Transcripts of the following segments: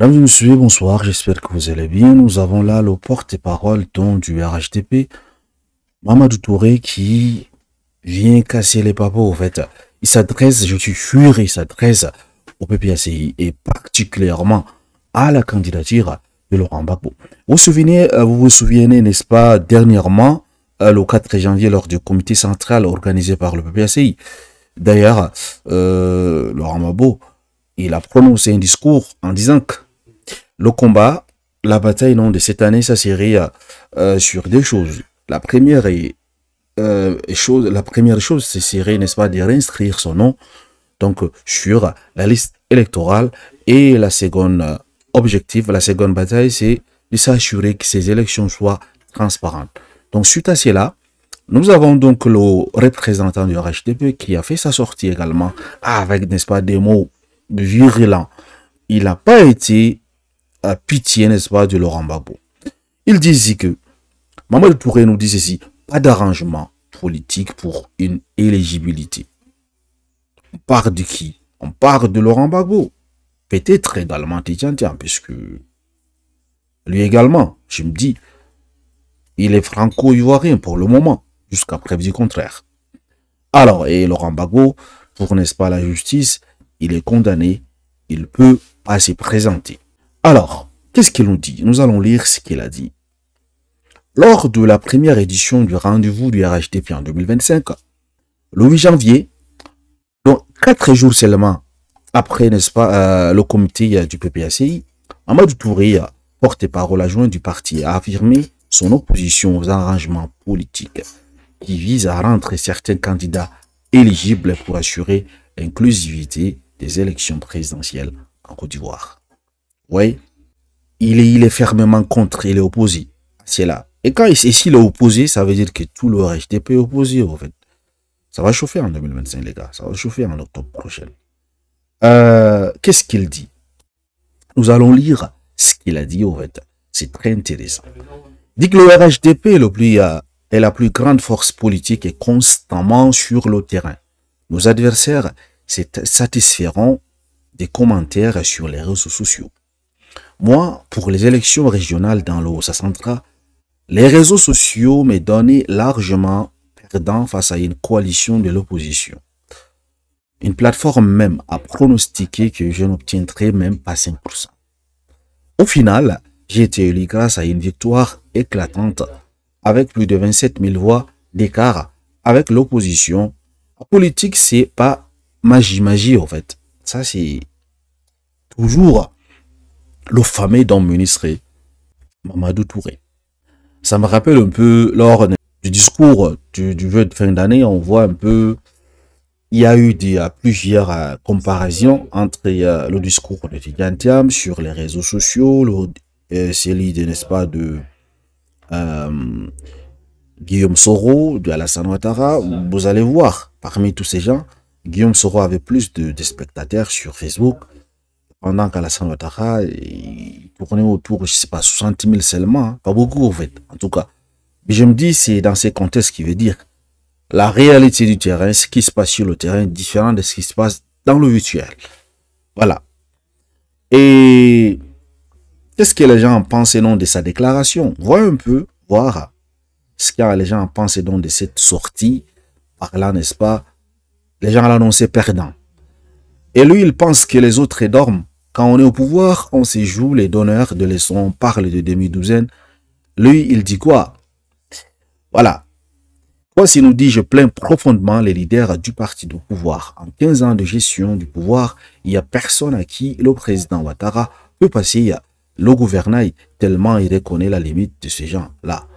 Mesdames et messieurs, bonsoir, j'espère que vous allez bien. Nous avons là le porte-parole du RHDP, Mamadou Touré, qui vient casser les papeaux, en fait. Il s'adresse, je suis sûr, il s'adresse au PPACI et particulièrement à la candidature de Laurent Gbagbo. Vous vous souvenez, n'est-ce pas, dernièrement, le 4 janvier, lors du comité central organisé par le PPACI. D'ailleurs, Laurent Gbagbo, il a prononcé un discours en disant que le combat, la bataille de cette année, ça serait sur deux choses. La première chose, ce serait, n'est-ce pas, de réinscrire son nom donc sur la liste électorale. Et la seconde objectif, la seconde bataille, c'est de s'assurer que ces élections soient transparentes. Donc suite à cela, nous avons donc le représentant du RHDP qui a fait sa sortie également avec, n'est-ce pas, des mots virulents. Il n'a pas été à pitié, n'est-ce pas, de Laurent Gbagbo. Il disait que Mamadou Touré nous dit ceci: pas d'arrangement politique pour une éligibilité. On parle de qui? On parle de Laurent Gbagbo. Peut-être également Tidjantian, puisque lui également, je me dis, il est franco-ivoirien pour le moment, jusqu'à preuve du contraire. Alors, et Laurent Gbagbo, pour, n'est-ce pas, la justice, il est condamné, il ne peut pas se présenter. Alors, qu'est-ce qu'il nous dit? Nous allons lire ce qu'il a dit. Lors de la première édition du rendez-vous du RHDP en 2025, le 8 janvier, donc 4 jours seulement après, n'est-ce pas, le comité du PPACI, Mamadou Touré, porte-parole adjoint du parti, a affirmé son opposition aux arrangements politiques qui visent à rendre certains candidats éligibles pour assurer l'inclusivité des élections présidentielles en Côte d'Ivoire. Oui, il est fermement contre, il est opposé. C'est là. Et quand s'il est opposé, ça veut dire que tout le RHDP est opposé, en fait. Ça va chauffer en 2025, les gars. Ça va chauffer en octobre prochain. Qu'est-ce qu'il dit? Nous allons lire ce qu'il a dit, en fait. C'est très intéressant. Il dit que le RHDP est la plus grande force politique et constamment sur le terrain. Nos adversaires satisferont des commentaires sur les réseaux sociaux. Moi, pour les élections régionales dans le Haut-Central, les réseaux sociaux m'ont donné largement perdant face à une coalition de l'opposition. Une plateforme même a pronostiqué que je n'obtiendrai même pas 5%. Au final, j'ai été élu grâce à une victoire éclatante avec plus de 27 000 voix d'écart avec l'opposition. La politique, c'est pas magie en fait. Ça, c'est toujours le fameux homme ministre Mamadou Touré. Ça me rappelle un peu lors du discours du vœu de fin d'année, on voit un peu, il y a eu plusieurs comparaisons entre le discours de Tidjantian sur les réseaux sociaux, celui de, n'est-ce pas, de Guillaume Soro, de Alassane Ouattara. Vous allez voir, parmi tous ces gens, Guillaume Soro avait plus de spectateurs sur Facebook, pendant qu'Alassane Ouattara tournait autour, je sais pas, 60 000 seulement, hein. Pas beaucoup en fait, en tout cas. Mais je me dis, c'est dans ces contextes qui veut dire la réalité du terrain, ce qui se passe sur le terrain est différent de ce qui se passe dans le virtuel. Voilà. Et qu'est-ce que les gens en pensent non de sa déclaration? Voyons un peu, voir ce que les gens en pensent non de cette sortie. Par là, n'est-ce pas, les gens l'annonçaient perdant. Et lui, il pense que les autres dorment. Quand on est au pouvoir, on se joue les donneurs de leçons, on parle de demi-douzaine. Lui, il dit quoi? Voilà. Quoi s'il nous dit, je plains profondément les leaders du parti au pouvoir. En 15 ans de gestion du pouvoir, il n'y a personne à qui le président Ouattara peut passer le gouvernail tellement il reconnaît la limite de ces gens-là.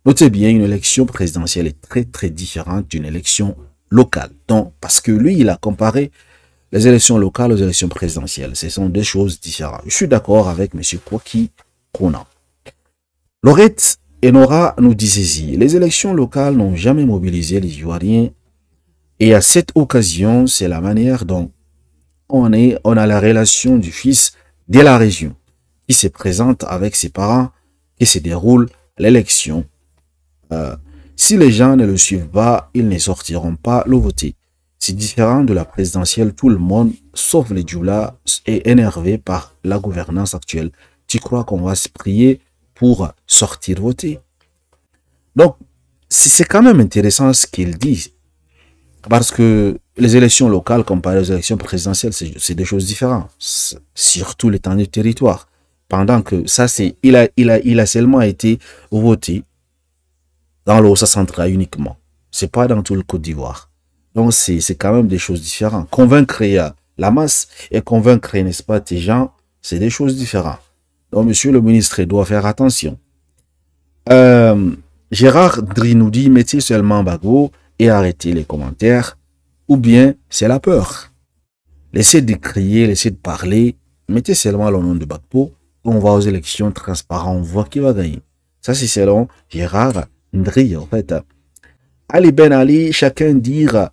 Notez bien, une élection présidentielle est très très différente d'une élection locale. Donc, parce que lui, il a comparé les élections locales aux élections présidentielles. Ce sont deux choses différentes. Je suis d'accord avec M. Kwaki Konan. Laurette Enora nous disait ici, les élections locales n'ont jamais mobilisé les Ivoiriens et à cette occasion, c'est la manière dont on a la relation du fils de la région qui se présente avec ses parents et se déroule l'élection. Si les gens ne le suivent pas, ils ne sortiront pas le voter. C'est différent de la présidentielle. Tout le monde, sauf les Djoula, est énervé par la gouvernance actuelle. Tu crois qu'on va se prier pour sortir voter? Donc, c'est quand même intéressant ce qu'il dit. Parce que les élections locales comparées aux élections présidentielles, c'est des choses différentes. Surtout l'étendue du territoire. Pendant que ça, il a seulement été voté dans l'Ossa central uniquement. C'est pas dans tout le Côte d'Ivoire. Donc, c'est quand même des choses différentes. Convaincre la masse et convaincre, n'est-ce pas, tes gens, c'est des choses différentes. Donc, monsieur le ministre doit faire attention. Gérard Dri nous dit, mettez seulement Bago et arrêtez les commentaires. Ou bien, c'est la peur. Laissez de crier, laissez de parler. Mettez seulement le nom de Bagbo. On va aux élections transparentes, on voit qui va gagner. Ça, c'est selon Gérard Ndri, en fait. Ali Ben Ali, chacun dira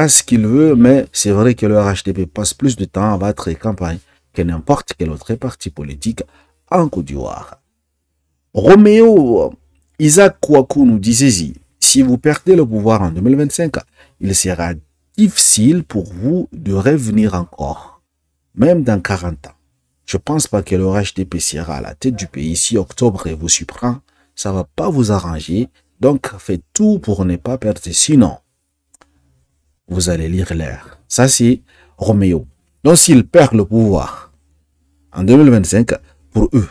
ce qu'il veut, mais c'est vrai que le RHDP passe plus de temps à battre les campagnes que n'importe quel autre parti politique en Côte d'Ivoire. Roméo Isaac Kouakou nous disait, si vous perdez le pouvoir en 2025, il sera difficile pour vous de revenir encore, même dans 40 ans. Je pense pas que le RHDP sera à la tête du pays. Si octobre vous surprend, ça va pas vous arranger. Donc, faites tout pour ne pas perdre. Sinon, vous allez lire l'air. Ça, c'est Roméo. Donc, s'il perd le pouvoir en 2025, pour eux,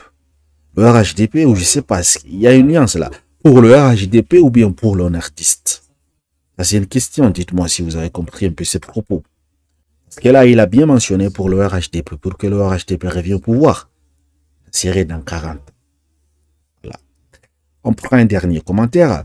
le RHDP, ou je sais pas, il y a une nuance là. Pour le RHDP ou bien pour l'un artiste? C'est une question. Dites-moi si vous avez compris un peu ses propos. Parce que là, il a bien mentionné pour le RHDP, pour que le RHDP revienne au pouvoir. Ça serait dans 40. Voilà. On prend un dernier commentaire.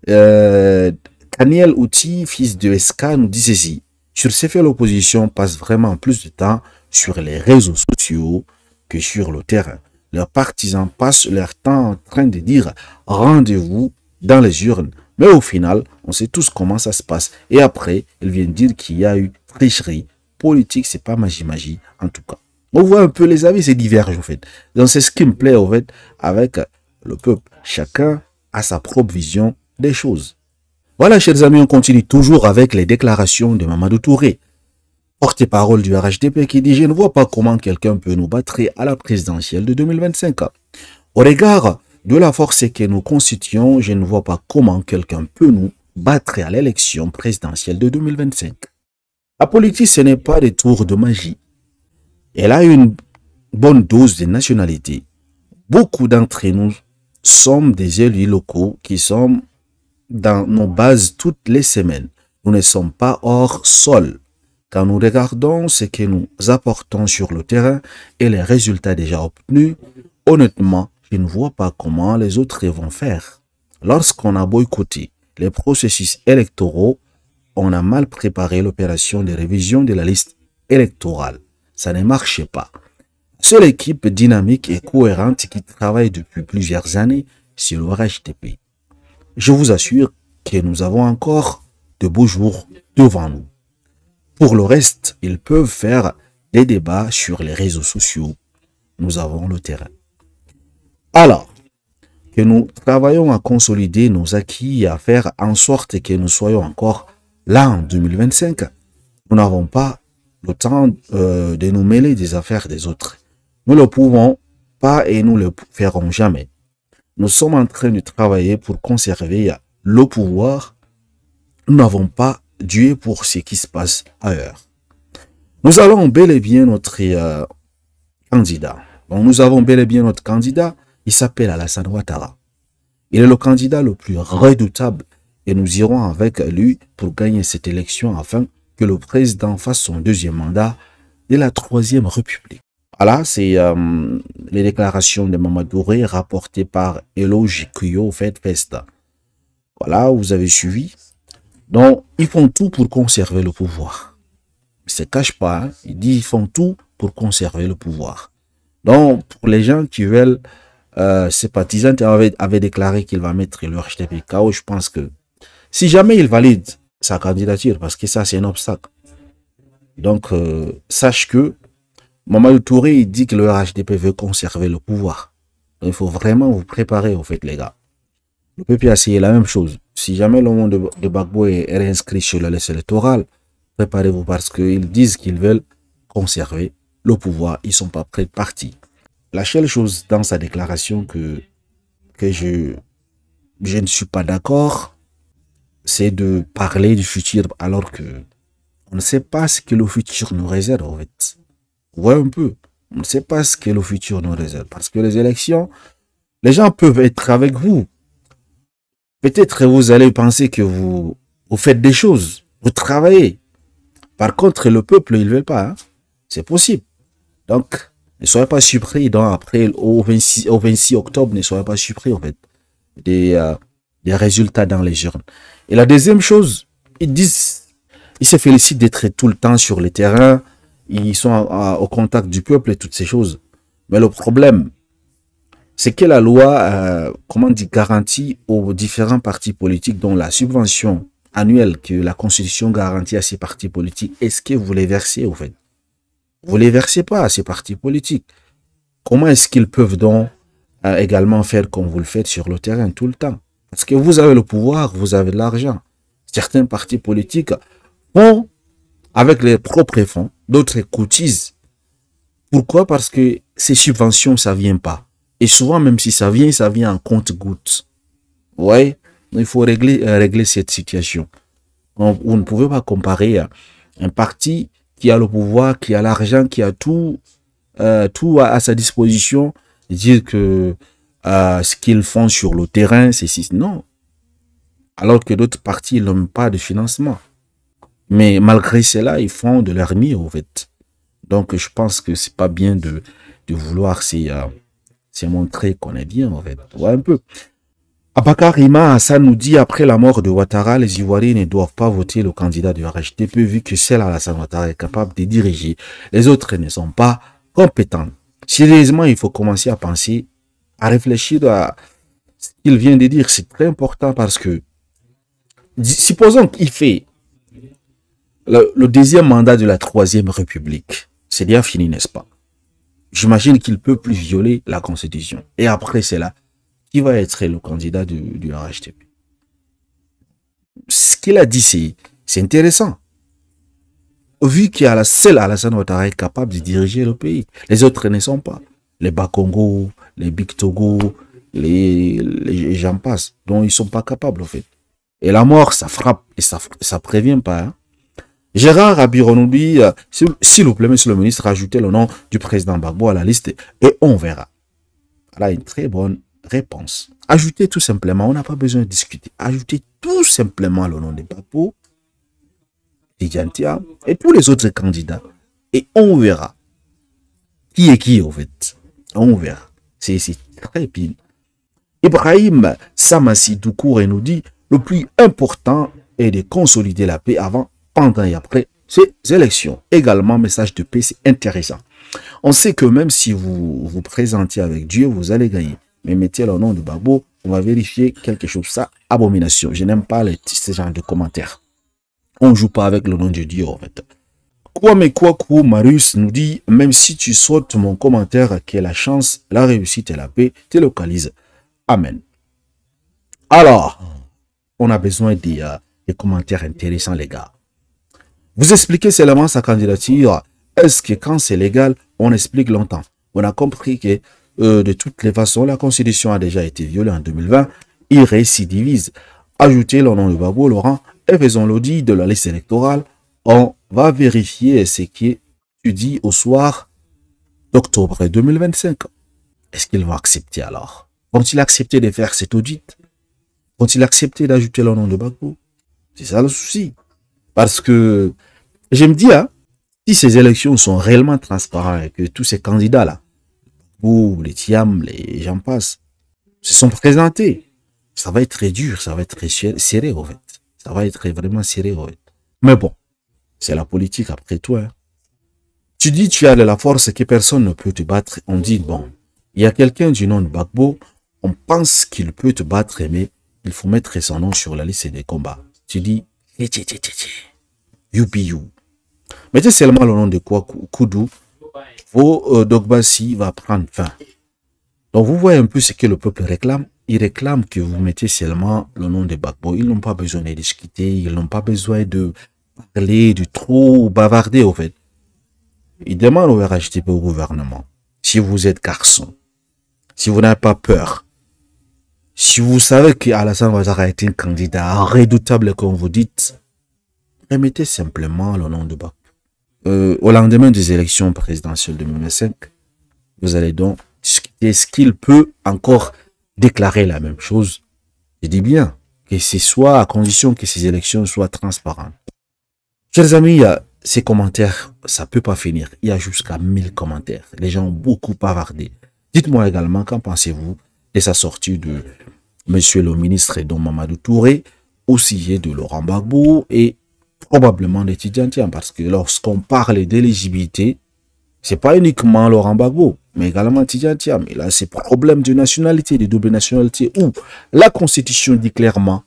Daniel Outi, fils de SK, nous dit ceci. Sur ces faits, l'opposition passe vraiment plus de temps sur les réseaux sociaux que sur le terrain. Leurs partisans passent leur temps en train de dire rendez-vous dans les urnes. Mais au final, on sait tous comment ça se passe. Et après, ils viennent dire qu'il y a eu tricherie. Politique, c'est pas magie, en tout cas. On voit un peu les avis, c'est divergent, en fait. Donc, c'est ce qui me plaît, en fait, avec le peuple. Chacun a sa propre vision des choses. Voilà, chers amis, on continue toujours avec les déclarations de Mamadou Touré, porte-parole du RHDP, qui dit « Je ne vois pas comment quelqu'un peut nous battre à la présidentielle de 2025. Au regard de la force que nous constituons, je ne vois pas comment quelqu'un peut nous battre à l'élection présidentielle de 2025. La politique, ce n'est pas des tours de magie. Elle a une bonne dose de nationalité. Beaucoup d'entre nous sommes des élus locaux qui sont dans nos bases toutes les semaines. Nous ne sommes pas hors sol. Quand nous regardons ce que nous apportons sur le terrain et les résultats déjà obtenus, honnêtement, je ne vois pas comment les autres vont faire. Lorsqu'on a boycotté les processus électoraux, on a mal préparé l'opération de révision de la liste électorale. Ça ne marchait pas. Seule équipe dynamique et cohérente qui travaille depuis plusieurs années, c'est le RHDP. Je vous assure que nous avons encore de beaux jours devant nous. Pour le reste, ils peuvent faire des débats sur les réseaux sociaux. Nous avons le terrain. Alors, que nous travaillons à consolider nos acquis et à faire en sorte que nous soyons encore là en 2025, nous n'avons pas le temps de nous mêler des affaires des autres. Nous ne le pouvons pas et nous ne le ferons jamais. Nous sommes en train de travailler pour conserver le pouvoir. Nous n'avons pas Dieu pour ce qui se passe ailleurs. Nous allons bel et bien notre candidat. Donc nous avons bel et bien notre candidat. Il s'appelle Alassane Ouattara. Il est le candidat le plus redoutable et nous irons avec lui pour gagner cette élection afin que le président fasse son deuxième mandat de la Troisième République. Voilà, c'est les déclarations de Mamadou Touré rapportées par Elo Jikuyo Festa. Voilà, vous avez suivi. Donc, ils font tout pour conserver le pouvoir. Ils ne se cachent pas, hein. Ils disent qu'ils font tout pour conserver le pouvoir. Donc, pour les gens qui veulent, ses partisans avaient déclaré qu'il va mettre le RHDP KO. Je pense que si jamais il valide sa candidature, parce que ça, c'est un obstacle. Donc, sache que Mamadou Touré, il dit que le RHDP veut conserver le pouvoir. Donc, il faut vraiment vous préparer, en fait, les gars. Le PPAC est la même chose. Si jamais le nom de Bagbo est réinscrit sur la liste électorale, préparez-vous parce qu'ils disent qu'ils veulent conserver le pouvoir. Ils ne sont pas prêts de partir. La seule chose dans sa déclaration que je ne suis pas d'accord, c'est de parler du futur alors que on ne sait pas ce que le futur nous réserve en fait. Ouais, un peu. On ne sait pas ce que le futur nous réserve. Parce que les élections, les gens peuvent être avec vous. Peut-être vous allez penser que vous faites des choses, vous travaillez. Par contre, le peuple, ils ne veulent pas. Hein. C'est possible. Donc, ne soyez pas surpris. Donc, après, au 26 octobre, ne soyez pas surpris en fait des résultats dans les urnes. Et la deuxième chose, ils se félicitent d'être tout le temps sur le terrain. Ils sont au contact du peuple et toutes ces choses. Mais le problème, c'est que la loi, garantit aux différents partis politiques, dont la subvention annuelle que la Constitution garantit à ces partis politiques, est-ce que vous les versez au fait? Vous les versez pas à ces partis politiques. Comment est-ce qu'ils peuvent donc également faire comme vous le faites sur le terrain tout le temps? Parce que vous avez le pouvoir, vous avez de l'argent. Certains partis politiques font avec les propres fonds, d'autres cotisent. Pourquoi? Parce que ces subventions, ça vient pas. Et souvent, même si ça vient en compte-gouttes. Ouais, il faut régler cette situation. Vous ne pouvez pas comparer un parti qui a le pouvoir, qui a l'argent, qui a tout à sa disposition, et dire que ce qu'ils font sur le terrain, c'est si. Non. Alors que d'autres partis n'ont pas de financement. Mais malgré cela, ils font de leur mieux, en fait. Donc, je pense que c'est pas bien de vouloir c'est montrer qu'on est bien, en fait. Ouais, un peu. Abakar Rima, ça nous dit, après la mort de Ouattara, les Ivoiriens ne doivent pas voter le candidat du RHDP vu que seul Alassane Ouattara est capable de diriger. Les autres ne sont pas compétents. Sérieusement, il faut commencer à penser, à réfléchir à ce qu'il vient de dire. C'est très important parce que, supposons qu'il fait le deuxième mandat de la Troisième République. C'est déjà fini, n'est-ce pas? J'imagine qu'il peut plus violer la Constitution. Et après cela, qui va être le candidat du RHDP? Ce qu'il a dit, c'est intéressant. Vu qu'il y a seul Alassane Ouattara est capable de diriger le pays. Les autres ne sont pas. Les Bakongo, les Big Togo, les gens passent. Donc ils ne sont pas capables, en fait. Et la mort, ça frappe et ça prévient pas. Hein. Gérard Abironoudi, s'il vous plaît, monsieur le ministre, ajoutez le nom du président Gbagbo à la liste et on verra. Voilà une très bonne réponse. Ajoutez tout simplement, on n'a pas besoin de discuter. Ajoutez tout simplement le nom de Gbagbo, Dijantia et tous les autres candidats. Et on verra. Qui est qui, en fait? On verra. C'est très bien. Ibrahim Samassi Doukoure nous dit, le plus important est de consolider la paix avant, pendant et après ces élections. Également, message de paix, c'est intéressant. On sait que même si vous vous présentez avec Dieu, vous allez gagner. Mais mettez le nom de Gbagbo, on va vérifier quelque chose. Ça, abomination. Je n'aime pas ce genre de commentaires. On ne joue pas avec le nom de Dieu, en fait. Kwame Kwaku Marius nous dit, même si tu sautes mon commentaire, que la chance, la réussite et la paix te localisent. Amen. Alors, on a besoin des commentaires intéressants, les gars. Vous expliquez seulement sa candidature. Est-ce que quand c'est légal, on explique longtemps? On a compris que de toutes les façons, la Constitution a déjà été violée en 2020. Il récidivise. Ajoutez le nom de Gbagbo, Laurent, et faisons l'audit de la liste électorale. On va vérifier ce que tu dis au soir d'octobre 2025. Est-ce qu'ils vont accepter alors? Vont-ils accepter de faire cet audit? Vont-ils accepter d'ajouter le nom de Gbagbo? C'est ça le souci. Parce que, je me dis, hein, si ces élections sont réellement transparentes et que tous ces candidats-là, ou les Tiam, les gens passent, se sont présentés, ça va être très dur, ça va être très serré, en fait. Ça va être vraiment serré, en fait. Mais bon, c'est la politique après toi. Hein. Tu dis tu as de la force que personne ne peut te battre. On dit, bon, il y a quelqu'un du nom de Gbagbo, on pense qu'il peut te battre, mais il faut mettre son nom sur la liste des combats. Tu dis, you. Mettez seulement le nom de Koudou, vos Dogbassi va prendre fin. Donc vous voyez un peu ce que le peuple réclame. Il réclame que vous mettez seulement le nom de Gbagbo. Ils n'ont pas besoin de discuter, ils n'ont pas besoin de parler, de trop bavarder, au fait. Il demande au RHDP, au gouvernement, si vous êtes garçon, si vous n'avez pas peur, si vous savez qu'Alassane Ouattara est un candidat redoutable, comme vous dites, remettez simplement le nom de Bakou. Au lendemain des élections présidentielles de 2005, vous allez donc discuter est-ce qu'il peut encore déclarer la même chose. Je dis bien que ce soit à condition que ces élections soient transparentes. Chers amis, ces commentaires, ça peut pas finir. Il y a jusqu'à 1000 commentaires. Les gens ont beaucoup bavardé. Dites-moi également, qu'en pensez-vous de sa sortie de Monsieur le ministre Don Mamadou Touré, au sujet de Laurent Gbagbo et probablement des Tidjane, parce que lorsqu'on parle d'éligibilité, c'est pas uniquement Laurent Gbagbo, mais également Tidjane. Mais là, c'est problème de nationalité, de double nationalité, où la Constitution dit clairement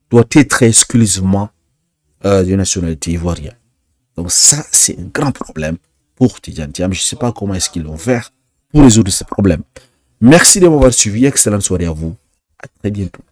doit être exclusivement de nationalité ivoirienne. Donc ça, c'est un grand problème pour Tidjane. Je ne sais pas comment est-ce qu'ils vont faire pour résoudre ce problème. Merci de m'avoir suivi. Excellente soirée à vous. À très bientôt.